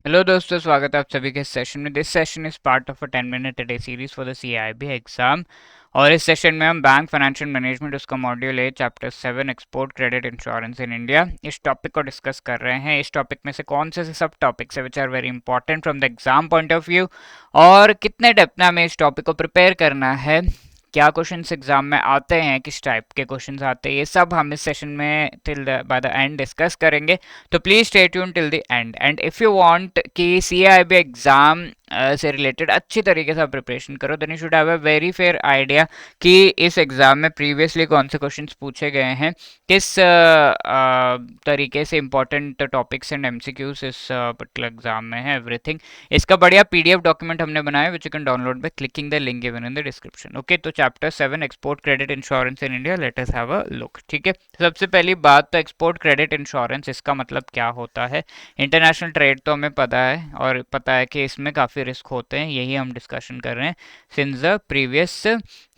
Hello दोस्तों, स्वागत है आप सभी के इस सेशन में। This session is part of a 10 minute day series for the CIB exam. और इस सेशन में हम बैंक फाइनेंशियल मैनेजमेंट उसका module A chapter 7 export credit insurance in India इस टॉपिक को डिस्कस कर रहे हैं। इस टॉपिक में से कौन से सब टॉपिक्स है which are very important from the exam point of view, और कितने डेप्थ में हमें इस टॉपिक को प्रिपेयर करना है, क्या क्वेश्चंस एग्जाम में आते हैं, किस टाइप के क्वेश्चंस आते हैं, ये सब हम इस सेशन में till by the end discuss करेंगे। तो please stay tune till the end. And if you want कि सीआईबी एग्जाम से रिलेटेड अच्छी तरीके से प्रिपरेशन करो, then you should have a very fair idea कि इस एग्जाम में प्रीवियसली कौन से क्वेश्चंस पूछे गए हैं, किस तरीके से इंपॉर्टेंट टॉपिक्स एंड एमसीक्यूज इस पर्टिकुलर एग्जाम में है, एवरीथिंग। इसका बढ़िया पीडीएफ डॉक्यूमेंट हमने बनाया which you can download by clicking the link given in the description. Okay, तो chapter 7 export credit insurance in India, let us have a look. ठीक है, सबसे पहली बात तो एक्सपोर्ट क्रेडिट इंश्योरेंस, इसका मतलब क्या होता है। इंटरनेशनल ट्रेड तो हमें पता है, और पता है कि इसमें काफ़ी रिस्क होते हैं, यही हम डिस्कशन कर रहे हैं सिंस द प्रीवियस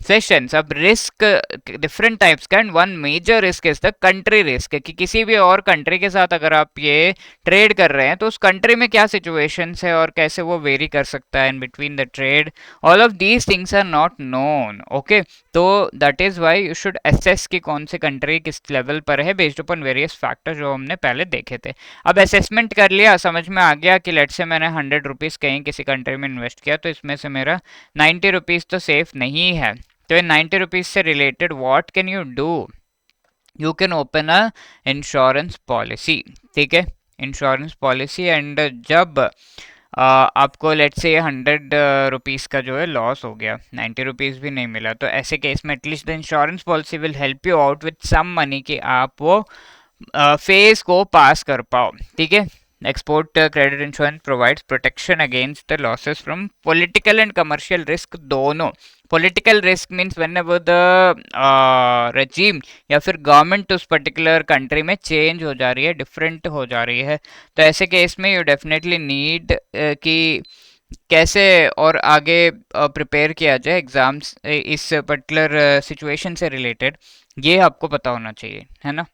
सेशंस। अब रिस्क डिफरेंट टाइप्स का, and one major risk is the country risk, कि किसी भी और कंट्री के साथ अगर आप ये ट्रेड कर रहे हैं तो उस कंट्री में क्या सिचुएशंस है और कैसे वो वेरी कर सकता है in between the trade. All of these things are not known. Okay, तो that is why you should assess कि कौन से कंट्री किस लेवल पर है बेस्ड अपॉन वेरियस फैक्टर जो हमने पहले देखे थे। अब असेसमेंट कर लिया, समझ में आ गया कि लेट से मैंने 100 रुपीज़ कहीं किसी कंट्री में इन्वेस्ट किया, तो इसमें से मेरा 90 रुपीज़ तो सेफ नहीं है। तो इन 90 रुपीज़ से related what can you do, you can open a insurance policy. ठीक है, इंश्योरेंस पॉलिसी। एंड जब आपको लेट से 100 रुपीज़ का जो है लॉस हो गया, 90 रुपीज़ भी नहीं मिला, तो ऐसे केस में at least the insurance policy will help you out with some money कि आप वो फेज को पास कर पाओ। ठीक है, export credit insurance provides protection against the losses from political and commercial risk दोनों। Political risk means whenever the regime या फिर गवर्नमेंट उस पर्टिकुलर कंट्री में चेंज हो जा रही है, डिफरेंट हो जा रही है, तो ऐसे केस में यू डेफिनेटली नीड कि कैसे और आगे प्रिपेयर किया जाए एग्जाम्स इस पर्टिकुलर सिचुएशन से रिलेटेड, ये आपको पता होना चाहिए, है ना।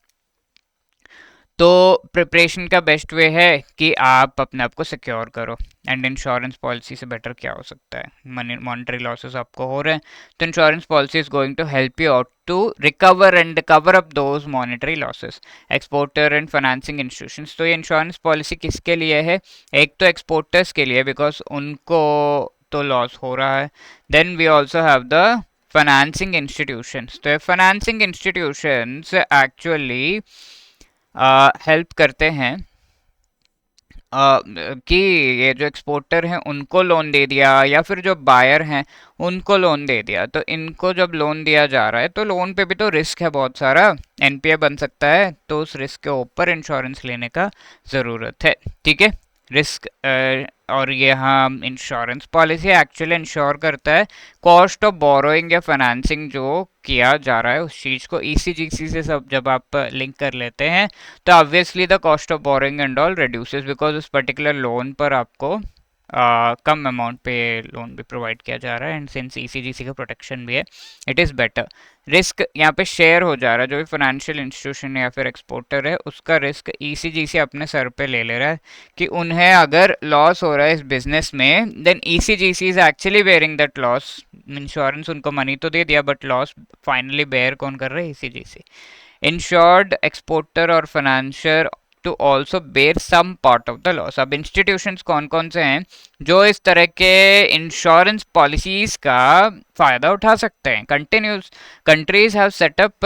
तो प्रिपरेशन का बेस्ट वे है कि आप अपने आप को सिक्योर करो, एंड इंश्योरेंस पॉलिसी से बेटर क्या हो सकता है। मनी मॉनेटरी लॉसेस आपको हो रहे हैं, तो insurance policy is going to help you out to recover and cover up those monetary losses. Exporter and financing institutions, तो ये इंश्योरेंस पॉलिसी किसके लिए है, एक तो एक्सपोर्टर्स के लिए बिकॉज उनको तो लॉस हो रहा है। Then we also have the financing institutions, तो फाइनेंसिंग इंस्टीट्यूशंस एक्चुअली हेल्प करते हैं कि ये जो एक्सपोर्टर हैं उनको लोन दे दिया, या फिर जो बायर हैं उनको लोन दे दिया, तो इनको जब लोन दिया जा रहा है तो लोन पे भी तो रिस्क है बहुत सारा, एनपीए बन सकता है, तो उस रिस्क के ऊपर इंश्योरेंस लेने का ज़रूरत है। ठीक है, रिस्क और ये हम इंश्योरेंस पॉलिसी एक्चुअली इंश्योर करता है कॉस्ट ऑफ बोरोइंग या फाइनेंसिंग जो किया जा रहा है उस चीज़ को। ईसीजीसी से सब जब आप लिंक कर लेते हैं तो obviously the cost of borrowing and all reduces, because उस पर्टिकुलर लोन पर आपको कम अमाउंट पे लोन भी प्रोवाइड किया जा रहा है, एंड सिंस ईसीजीसी का प्रोटेक्शन भी है, इट इज़ बेटर। रिस्क यहाँ पे शेयर हो जा रहा है, जो भी फाइनेंशियल इंस्टीट्यूशन या फिर एक्सपोर्टर है उसका रिस्क ईसीजीसी अपने सर पे ले रहा है कि उन्हें अगर लॉस हो रहा है इस बिजनेस में, then ECGC is actually bearing that loss. Insurance उनको मनी तो दे दिया, बट लॉस फाइनली बेयर कौन कर रहा है, ईसीजीसी। इंश्योर्ड एक्सपोर्टर और financier to also bear some part of the loss. अब इंस्टीट्यूशंस कौन कौन से हैं जो इस तरह के इंश्योरेंस पॉलिसीज का फायदा उठा सकते हैं। Continuous countries have setup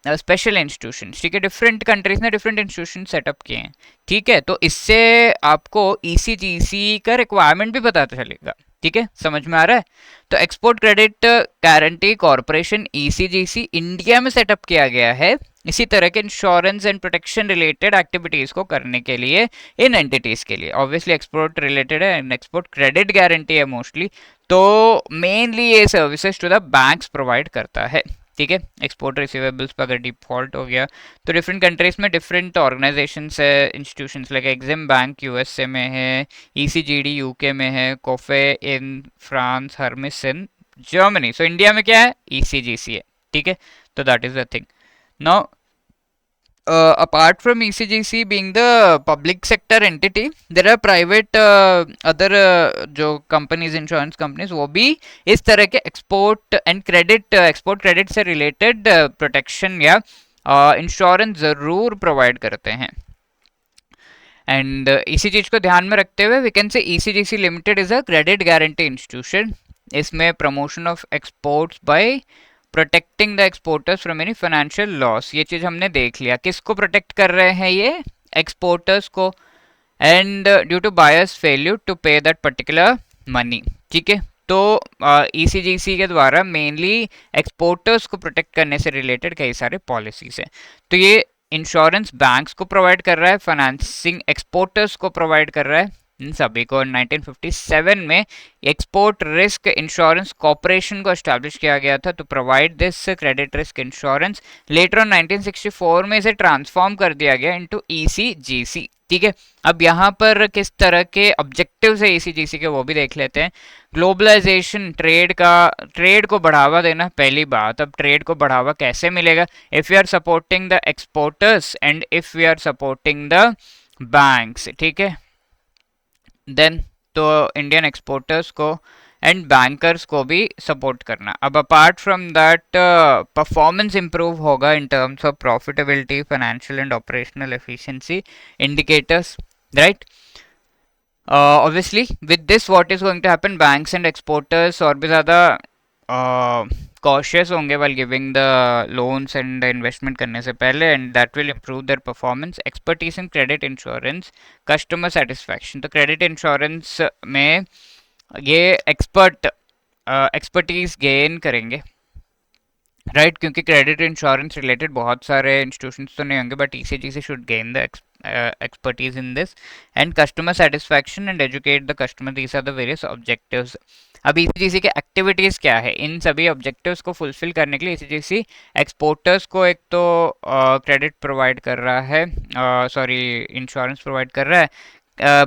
special institution. ठीक है, डिफरेंट कंट्रीज ने डिफरेंट इंस्टीट्यूशन सेटअप किए हैं। ठीक है, तो इससे आपको ईसीजीसी का रिक्वायरमेंट भी पता चलेगा। ठीक है, समझ में आ रहा है। तो export credit guarantee corporation ECGC India में सेटअप किया गया है इसी तरह के insurance and protection related activities को करने के लिए इन एंटिटीज के लिए। ऑब्वियसली एक्सपोर्ट रिलेटेड है एंड एक्सपोर्ट क्रेडिट गारंटी है मोस्टली, तो मेनली ये services to the banks provide करता है। ठीक है, एक्सपोर्ट रिसीवेबल्स पर अगर डिफॉल्ट हो गया तो डिफरेंट कंट्रीज में डिफरेंट ऑर्गेनाइजेशंस है, institutions like EXIM bank USA में है, ईसीजीडी यूके में है, Coface in France, Hermes in Germany. So India में क्या है, ईसीजीसी है। ठीक है, तो that is the thing. Now apart from ECGC being the public sector entity, there are private other जो companies, insurance companies, वो भी इस तरह के export and credit export credit से related protection या इंश्योरेंस जरूर प्रोवाइड करते हैं. एंड इसी चीज को ध्यान में रखते हुए we can say ECGC limited is a credit guarantee institution. इसमें promotion of exports by protecting the exporters from any financial loss, ये चीज हमने देख लिया. किसको प्रोटेक्ट कर रहे हैं ये? एक्सपोर्टर्स को. And due to buyers failure to pay that particular money. ठीक है, तो ECGC के द्वारा मेनली एक्सपोर्टर्स को प्रोटेक्ट करने से रिलेटेड कई सारे पॉलिसीज हैं. तो ये इंश्योरेंस बैंक्स को प्रोवाइड कर रहा है, फाइनेंसिंग एक्सपोर्टर्स को प्रोवाइड कर रहा है, इन सभी को. 1957 में एक्सपोर्ट रिस्क इंश्योरेंस कॉर्पोरेशन को एस्टैब्लिश किया गया था to provide this credit risk insurance. Later on 1964 में इसे ट्रांसफॉर्म कर दिया गया इनटू ECGC. ठीक है, अब यहाँ पर किस तरह के ऑब्जेक्टिव्स है ECGC के वो भी देख लेते हैं. ग्लोबलाइजेशन, ट्रेड को बढ़ावा देना पहली बात. अब ट्रेड को बढ़ावा कैसे मिलेगा? If we are supporting the exporters and if we are supporting the banks. ठीक है, देन तो इंडियन एक्सपोर्टर्स को एंड बैंकर्स को भी सपोर्ट करना. अब apart from that performance improve होगा in terms of profitability, financial and operational efficiency indicators, right. Obviously with this what is going to happen, banks and exporters और भी ज़्यादा cautious होंगे while giving the loans and investment करने से पहले, and that will improve their performance. Expertise in credit insurance, customer satisfaction. तो credit insurance में ये एक्सपर्टीज गेन करेंगे, राइट, क्योंकि क्रेडिट इंश्योरेंस रिलेटेड बहुत सारे इंस्टीट्यूशंस तो नहीं होंगे, but ECGC should gain the expertise in this. And customer satisfaction and educate the customer, these are the various objectives. अब ECGC के एक्टिविटीज क्या है? इन सभी ऑब्जेक्टिव्स को फुलफिल करने के लिए ECGC एक्सपोर्टर्स को एक तो क्रेडिट प्रोवाइड कर रहा है, इंश्योरेंस प्रोवाइड कर रहा है,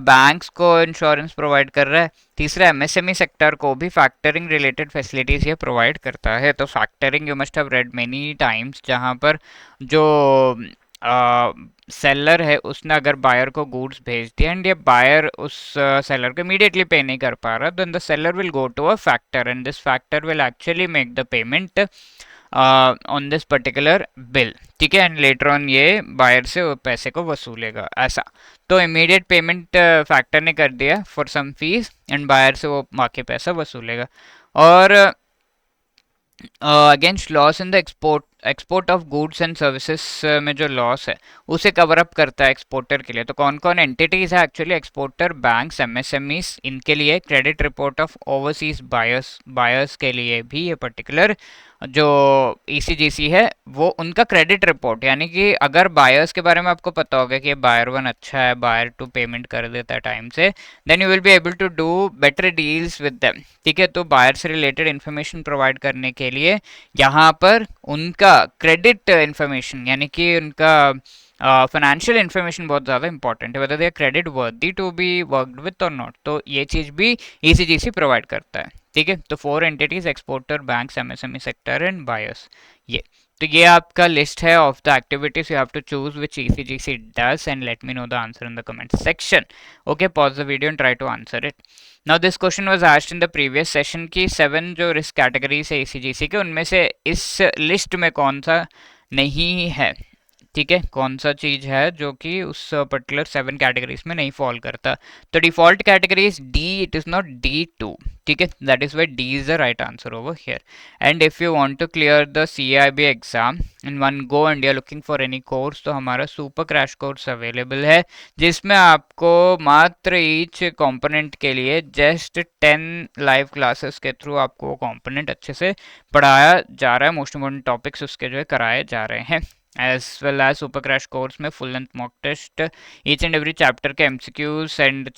बैंक्स को इंश्योरेंस प्रोवाइड कर रहा है. तीसरा MSME सेक्टर को भी फैक्टरिंग रिलेटेड फैसिलिटीज ये प्रोवाइड करता है. तो factoring you must have read many times, जहाँ पर जो सेलर है उसने अगर बायर को गुड्स भेज दिया एंड ये बायर उस सेलर को इमीडिएटली पे नहीं कर पा रहा, then the seller will go to a factor and this factor will actually make the payment on this particular bill. ठीक है, एंड लेटर ऑन ये बायर से वो पैसे को वसूलेगा, ऐसा. तो इमीडिएट पेमेंट फैक्टर ने कर दिया for some fees and buyer से वो बाकी पैसा वसूलेगा. और against loss in the export of goods and services में जो लॉस है उसे कवर अप करता है एक्सपोर्टर के लिए. तो कौन कौन एंटिटीज है एक्चुअली? एक्सपोर्टर, बैंक्स, MSMEs, इनके लिए credit report of overseas buyers के लिए भी ये पर्टिकुलर जो ECGC है वो उनका क्रेडिट रिपोर्ट, यानी कि अगर बायर्स के बारे में आपको पता होगा कि बायर 1 अच्छा है, बायर 2 पेमेंट कर देता है टाइम से, then you will be able to do better deals with them. ठीक है, तो बायर से रिलेटेड इन्फॉर्मेशन प्रोवाइड करने के लिए यहाँ पर उनका क्रेडिट इन्फॉर्मेशन यानी कि उनका फाइनेंशियल इन्फॉर्मेशन बहुत ज़्यादा इंपॉर्टेंट है, whether they are credit worthy to be worked with और नॉट. तो ये चीज़ भी ECGC प्रोवाइड करता है. ठीक है, तो 4 entities, exporter, banks, MSME sector and buyers. ये तो ये आपका लिस्ट है of the activities. You have to choose which ECGC does and let me know the answer in the comment section. Okay, pause the video and try to answer it. Now this question was asked in the previous session की 7 जो risk categories है ECGC के, उनमें से इस list में कौन सा नहीं है. ठीक है, कौन सा चीज है जो कि उस पर्टिकुलर 7 कैटेगरीज में नहीं फॉल करता. तो default category is D, it is not D2. ठीक है, that is why D is the right answer over here. And if you want to clear the CIB exam in one go and you are looking for any course, तो हमारा super crash course available है जिसमें आपको मात्र each component के लिए just 10 live classes के through आपको वो कंपोनेंट अच्छे से पढ़ाया जा रहा है. मोस्ट इंपॉर्टेंट टॉपिक्स उसके जो है कराए जा रहे हैं, as well as super crash course में full length mock test, each and every chapter के MCQs and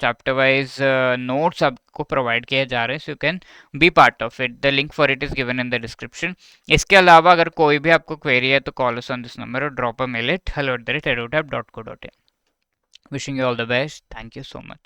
chapter wise notes आपको प्रोवाइड किए जा रहे हैं. so you can be part of it. the link for it is given in the description. इसके अलावा अगर कोई भी आपको query है तो call us on this number or drop a mail at hello@edutap.co.in. wishing you all the best. thank you so much.